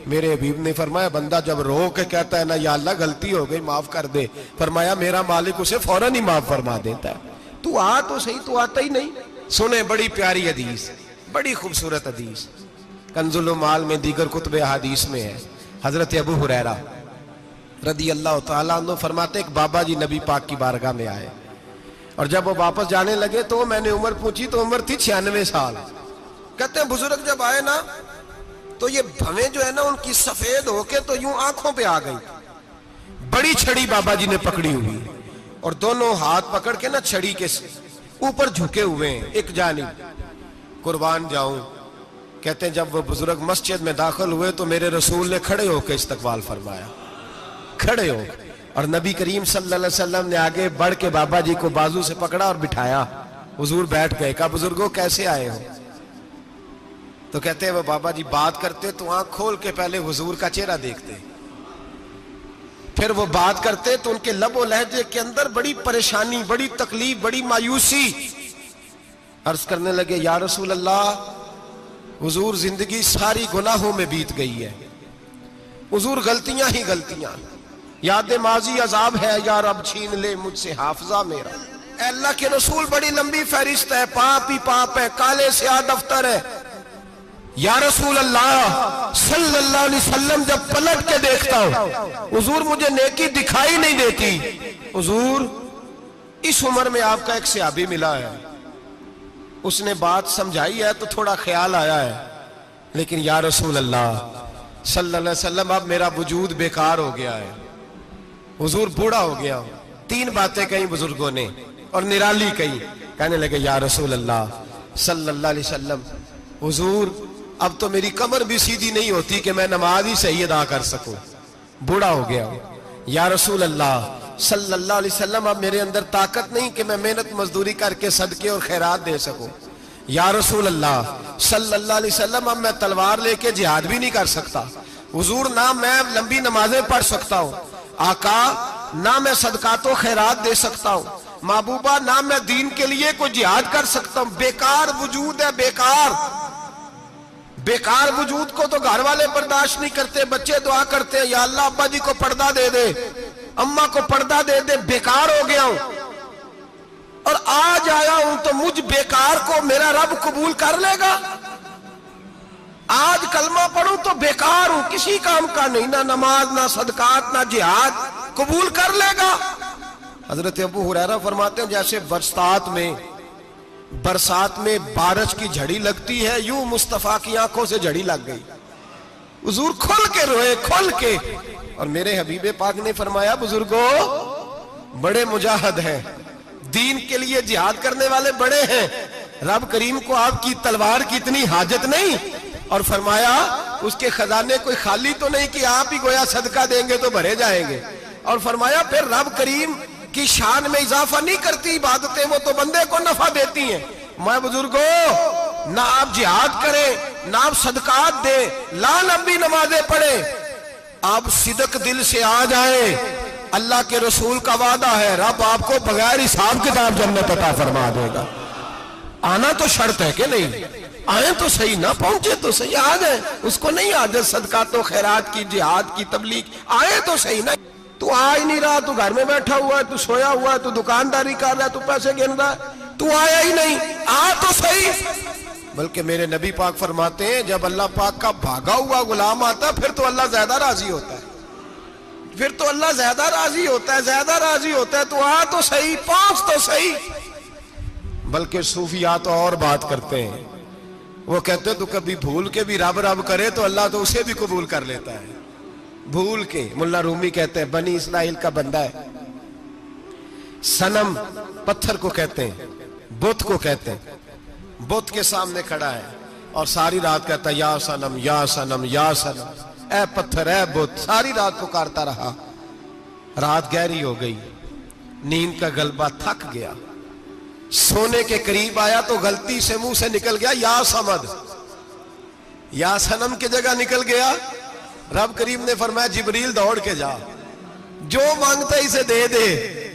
میرے حبیب نے فرمایا بندہ جب رو کے کہتا ہے نا یا اللہ غلطی ہو گئی معاف کر دے، فرمایا میرا مالک اسے فوراً ہی معاف فرما دیتا ہے۔ تو آ تو صحیح، تو آتا ہی نہیں۔ سنیں بڑی پیاری حدیث، بڑی خوبصورت حدیث، کنز المال میں دیگر کتب احادیث میں ہے۔ حضرت ابو ہریرہ رضی اللہ تعالیٰ عنہ فرماتے ایک بابا جی نبی پاک کی بارگاہ میں آئے، اور جب وہ واپس جانے لگے تو میں نے عمر پوچھی تو عمر تھی 96 سال۔ کہتے ہیں بزرگ جب آئے نا تو یہ بھویں جو ہے نا ان کی سفید ہو کے تو یوں آنکھوں پہ آ گئی۔ بڑی چھڑی بابا جی نے پکڑی ہوئی اور دونوں ہاتھ پکڑ کے نا چھڑی کے اوپر جھکے ہوئے ہیں ایک جانب، قربان جاؤں۔ کہتے ہیں جب وہ بزرگ مسجد میں داخل ہوئے تو میرے رسول نے کھڑے ہو کے استقبال فرمایا، کھڑے ہو، اور نبی کریم صلی اللہ علیہ وسلم نے آگے بڑھ کے بابا جی کو بازو سے پکڑا اور بٹھایا۔ حضور بیٹھ گئے، کہا بزرگوں کیسے آئے ہو؟ تو کہتے ہیں وہ بابا جی بات کرتے تو آنکھ کھول کے پہلے حضور کا چہرہ دیکھتے، پھر وہ بات کرتے تو ان کے لب و لہجے کے اندر بڑی پریشانی، بڑی تکلیف، بڑی مایوسی۔ عرض کرنے لگے یا رسول اللہ، حضور زندگی ساری گناہوں میں بیت گئی ہے، حضور غلطیاں ہی غلطیاں، یاد ماضی عذاب ہے، یا رب چھین لے مجھ سے حافظہ میرا۔ اے اللہ کے رسول بڑی لمبی فہرست ہے، پاپ ہی پاپ ہے، کالے سیاہ دفتر ہے۔ یا رسول اللہ صلی اللہ علیہ وسلم جب پلٹ کے دیکھتا ہوں حضور مجھے نیکی دکھائی نہیں دیتی۔ حضور اس عمر میں آپ کا ایک صحابی ملا ہے، اس نے بات سمجھائی ہے تو تھوڑا خیال آیا ہے، لیکن یا رسول اللہ صلی اللہ علیہ وسلم اب میرا وجود بیکار ہو گیا ہے، حضور بوڑھا ہو گیا ہوں۔ 3 باتیں کہیں بزرگوں نے اور نرالی کہیں۔ کہنے لگے یا رسول اللہ صلی اللہ علیہ وسلم، حضور اب تو میری کمر بھی سیدھی نہیں ہوتی کہ میں نماز ہی صحیح ادا کر سکوں، بوڑھا ہو گیا ہوں۔ یا رسول اللہ صلی اللہ علیہ وسلم اب میرے اندر طاقت نہیں کہ میں محنت مزدوری کر کے صدقے اور خیرات دے سکوں۔ یا رسول اللہ صلی اللہ علیہ وسلم اب میں تلوار لے کے جہاد بھی نہیں کر سکتا، حضور نہ میں لمبی نمازیں پڑھ سکتا ہوں، آقا نہ میں صدقات و خیرات دے سکتا ہوں، محبوبہ نہ میں دین کے لیے کوئی جہاد کر سکتا ہوں، بیکار وجود ہے، بیکار بیکار وجود کو تو گھر والے برداشت نہیں کرتے، بچے دعا کرتے ہیں یا اللہ ابا جی کو پردہ دے دے، اماں کو پردہ دے دے، بیکار ہو گیا ہوں، اور آج آیا ہوں تو مجھ بیکار کو میرا رب قبول کر لے گا؟ آج کلمہ پڑھوں تو بیکار ہوں، کسی کام کا نہیں، نہ نماز نہ صدقات نہ جہاد، قبول کر لے گا؟ حضرت ابو ہریرہ فرماتے ہیں جیسے برسات میں بارش کی جھڑی لگتی ہے، یوں مصطفیٰ کی آنکھوں سے جھڑی لگ گئی، حضور کھل کے روئے، کھل کے۔ اور میرے حبیب پاک نے فرمایا بزرگوں بڑے مجاہد ہیں، دین کے لیے جہاد کرنے والے بڑے ہیں، رب کریم کو آپ کی تلوار کی اتنی حاجت نہیں، اور فرمایا اس کے خزانے کوئی خالی تو نہیں کہ آپ ہی گویا صدقہ دیں گے تو بھرے جائیں گے، اور فرمایا پھر رب کریم کی شان میں اضافہ نہیں کرتی عبادتیں، وہ تو بندے کو نفع دیتی ہیں۔ میں بزرگوں نہ آپ جہاد کریں، نہ آپ صدقات دیں، لا لمبی نمازیں پڑھیں، آپ صدق دل سے آ جائیں، اللہ کے رسول کا وعدہ ہے رب آپ کو بغیر حساب کتاب جنت عطا فرما دے گا۔ آنا تو شرط ہے کہ نہیں؟ آئیں تو صحیح، نہ پہنچے تو صحیح، آ جائیں، اس کو نہیں عادت صدقات و خیرات کی، جہاد کی، تبلیغ، آئے تو صحیح نا۔ تو آ ہی نہیں رہا، تو گھر میں بیٹھا ہوا ہے، تو سویا ہوا ہے، تو دکانداری کر رہا ہے، تو پیسے گن رہا ہے، تو آیا ہی نہیں، آ تو صحیح۔ بلکہ میرے نبی پاک فرماتے ہیں جب اللہ پاک کا بھاگا ہوا غلام آتا ہے پھر تو اللہ زیادہ راضی ہوتا ہے، پھر تو اللہ زیادہ راضی ہوتا ہے، زیادہ راضی ہوتا ہے، تو آ تو صحیح، پہنچ تو صحیح۔ بلکہ صوفیاء تو اور بات کرتے ہیں، وہ کہتے ہیں تو کبھی بھول کے بھی رب رب کرے تو اللہ تو اسے بھی قبول کر لیتا ہے، بھول کے۔ ملا رومی کہتے ہیں بنی اسرائیل کا بندہ ہے، صنم پتھر کو کہتے ہیں، بت کو کہتے ہیں، بت کے سامنے کھڑا ہے اور ساری رات کہتا ہے یا صنم یا صنم یا صنم، اے پتھر اے بت، ساری رات پکارتا رہا۔ رات گہری ہو گئی، نیند کا غلبہ، تھک گیا، سونے کے قریب آیا تو غلطی سے منہ سے نکل گیا یا صمد، یا صنم کی جگہ نکل گیا۔ رب کریم نے فرمایا جبریل دوڑ کے جا، جو مانگتا اسے دے دے۔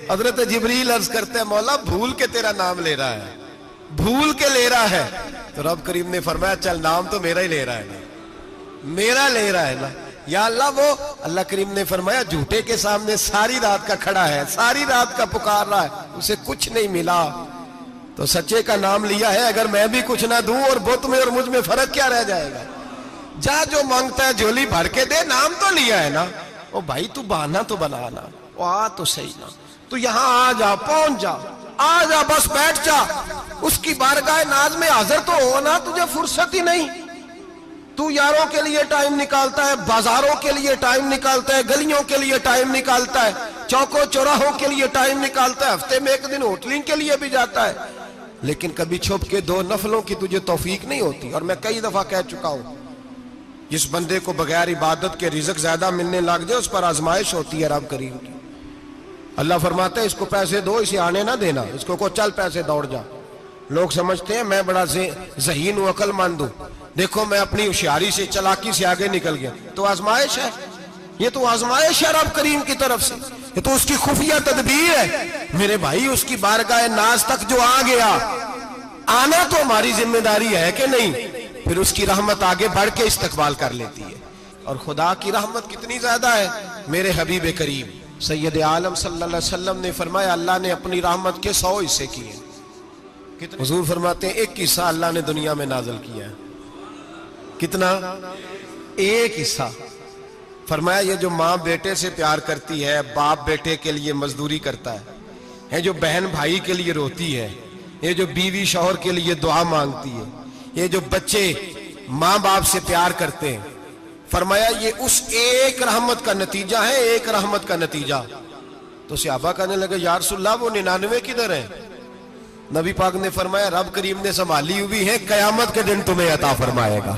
حضرت جبریل عرض کرتے ہیں مولا بھول کے تیرا نام لے رہا ہے، بھول کے لے رہا ہے تو رب کریم نے فرمایا چل نام تو میرا ہی لے رہا ہے نا، میرا لے رہا ہے نا یا اللہ۔ وہ اللہ کریم نے فرمایا جھوٹے کے سامنے ساری رات کا کھڑا ہے، ساری رات کا پکار رہا ہے، اسے کچھ نہیں ملا تو سچے کا نام لیا ہے، اگر میں بھی کچھ نہ دوں اور بت میں اور مجھ میں فرق کیا رہ جائے گا؟ جا جو مانگتا ہے جھولی بھر کے دے، نام تو لیا ہے نا۔ او بھائی تو بہانا تو بنانا، او آ تو صحیح نا، تو یہاں آ جا، پہنچ جا، آ جا، بس بیٹھ جا، اس کی بارگاہ ناز میں حاضر تو ہونا، تجھے فرصت ہی نہیں۔ تو یاروں کے لیے ٹائم نکالتا ہے، بازاروں کے لیے ٹائم نکالتا ہے، گلیوں کے لیے ٹائم نکالتا ہے، چوکوں چوراہوں کے لیے ٹائم نکالتا ہے، ہفتے میں ایک دن ہوٹلنگ کے لیے بھی جاتا ہے، لیکن کبھی چھپ کے 2 نفلوں کی تجھے توفیق نہیں ہوتی۔ اور میں کئی دفعہ کہہ چکا ہوں، جس بندے کو بغیر عبادت کے رزق زیادہ ملنے لگ جائے اس پر آزمائش ہوتی ہے رب کریم کی۔ اللہ فرماتا ہے اس کو پیسے دو، اسے آنے نہ دینا، اس کو چل پیسے دوڑ جا۔ لوگ سمجھتے ہیں میں بڑا ذہین ہوں، عقل مند ہوں، دیکھو میں اپنی ہوشیاری سے، چلاکی سے آگے نکل گیا، تو آزمائش ہے، یہ تو آزمائش ہے رب کریم کی طرف سے، یہ تو اس کی خفیہ تدبیر ہے۔ میرے بھائی اس کی بارگاہ ناز تک جو آ گیا، آنا تو ہماری ذمہ داری ہے کہ نہیں؟ پھر اس کی رحمت آگے بڑھ کے استقبال کر لیتی ہے۔ اور خدا کی رحمت کتنی زیادہ ہے، میرے حبیب کریم سید عالم صلی اللہ علیہ وسلم نے فرمایا اللہ نے اپنی رحمت کے 100 حصے کیے۔ حضور فرماتے ہیں 1 حصہ اللہ نے دنیا میں نازل کیا ہے۔ کتنا؟ 1 حصہ۔ فرمایا یہ جو ماں بیٹے سے پیار کرتی ہے، باپ بیٹے کے لیے مزدوری کرتا ہے، جو بہن بھائی کے لیے روتی ہے، یہ جو بیوی شوہر کے لیے دعا مانگتی ہے، یہ جو بچے ماں باپ سے پیار کرتے ہیں، فرمایا یہ اس ایک رحمت کا نتیجہ ہے، ایک رحمت کا نتیجہ۔ تو صحابہ کہنے لگے یا رسول اللہ وہ 99 کدھر ہیں؟ نبی پاک نے فرمایا رب کریم نے سنبھالی ہوئی ہے، قیامت کے دن تمہیں عطا فرمائے گا۔